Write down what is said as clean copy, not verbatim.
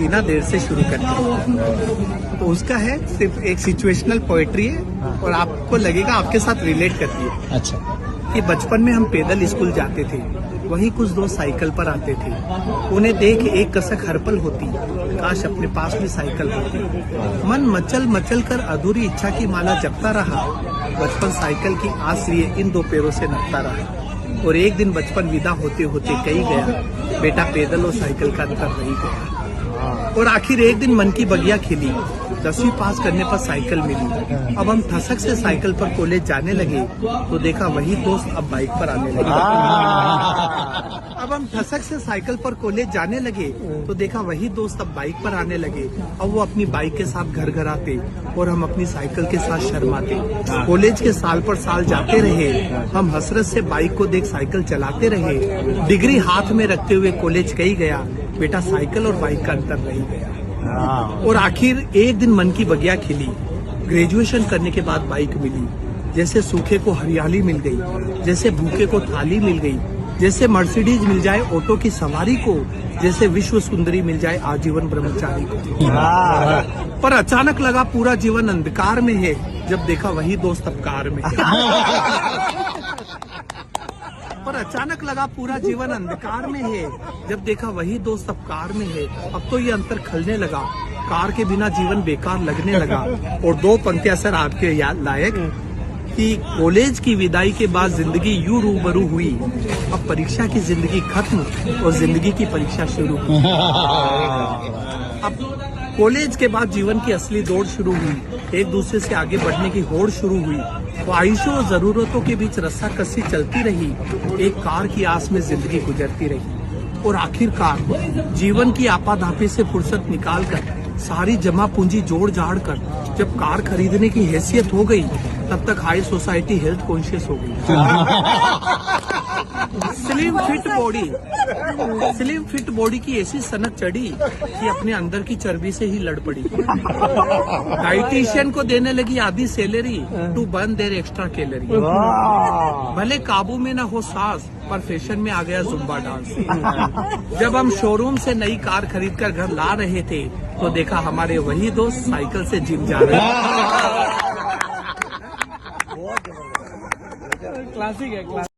इतना देर से शुरू करते हैं तो उसका है सिर्फ एक सिचुएशनल पोएट्री है और आपको लगेगा आपके साथ रिलेट करती है। अच्छा। कि बचपन में हम पैदल स्कूल जाते थे, वहीं कुछ दोस्त साइकिल पर आते थे। उन्हें देख एक कसक हर पल होती, काश अपने पास भी साइकिल होती। मन मचल मचल कर अधूरी इच्छा की माला जपता रहा। बचपन साइकिल की आस लिए इन दो पैरों से नपता रहा। और एक दिन बचपन विदा होते होते कही गया, बेटा पैदल और साइकिल का अंतर रही गया। और आखिर एक दिन मन की बगिया खिली, 10वीं पास करने पर साइकिल मिली। अब हम ठसक से साइकिल पर कॉलेज जाने लगे तो देखा वही दोस्त अब बाइक पर आने लगे। अब हम ठसक से साइकिल पर कॉलेज जाने लगे तो देखा वही दोस्त अब बाइक पर आने लगे। अब वो अपनी बाइक के साथ घर घर आते और हम अपनी साइकिल के साथ शर्माते। कॉलेज के साल पर साल जाते रहे, हम हसरत से बाइक को देख साइकिल चलाते रहे। डिग्री हाथ में रखते हुए कॉलेज कही गया, बेटा साइकिल और बाइक का अंतर रही गया। और आखिर एक दिन मन की बगिया खिली, ग्रेजुएशन करने के बाद बाइक मिली। जैसे सूखे को हरियाली मिल गई, जैसे भूखे को थाली मिल गई, जैसे मर्सिडीज मिल जाए ऑटो की सवारी को, जैसे विश्व सुंदरी मिल जाए आजीवन ब्रह्मचारी को। पर अचानक लगा पूरा जीवन अंधकार में है, जब देखा वही दोस्त अब कार में। पर अचानक लगा पूरा जीवन अंधकार में है, जब देखा वही दोस्त अब कार में है। अब तो ये अंतर खलने लगा, कार के बिना जीवन बेकार लगने लगा। और दो पंक्तियां सर आपके याद लायक कि कॉलेज की विदाई के बाद जिंदगी यूं रूबरू हुई, अब परीक्षा की जिंदगी खत्म और जिंदगी की परीक्षा शुरू। अब कॉलेज के बाद जीवन की असली दौड़ शुरू हुई, एक दूसरे से आगे बढ़ने की होड़ शुरू हुई। ख्वाहिशों और जरूरतों के बीच रस्साकसी चलती रही, एक कार की आस में जिंदगी गुजरती रही। और आखिरकार जीवन की आपाधापी से फुर्सत निकालकर, सारी जमा पूंजी जोड़ जाड़ कर जब कार खरीदने की हैसियत हो गई, तब तक हाई सोसाइटी हेल्थ कॉन्शियस हो गई। स्लिम फिट बॉडी की ऐसी सनक चढ़ी कि अपने अंदर की चर्बी से ही लड़ पड़ी। डाइटिशियन को देने लगी आधी salary to burn their extra calorie. भले काबू में न हो सांस, पर फैशन में आ गया जुम्बा डांस। जब हम शोरूम से नई कार खरीद कर घर ला रहे थे तो देखा हमारे वही दोस्त साइकिल से जिम जा रहे थे। क्लासिक है।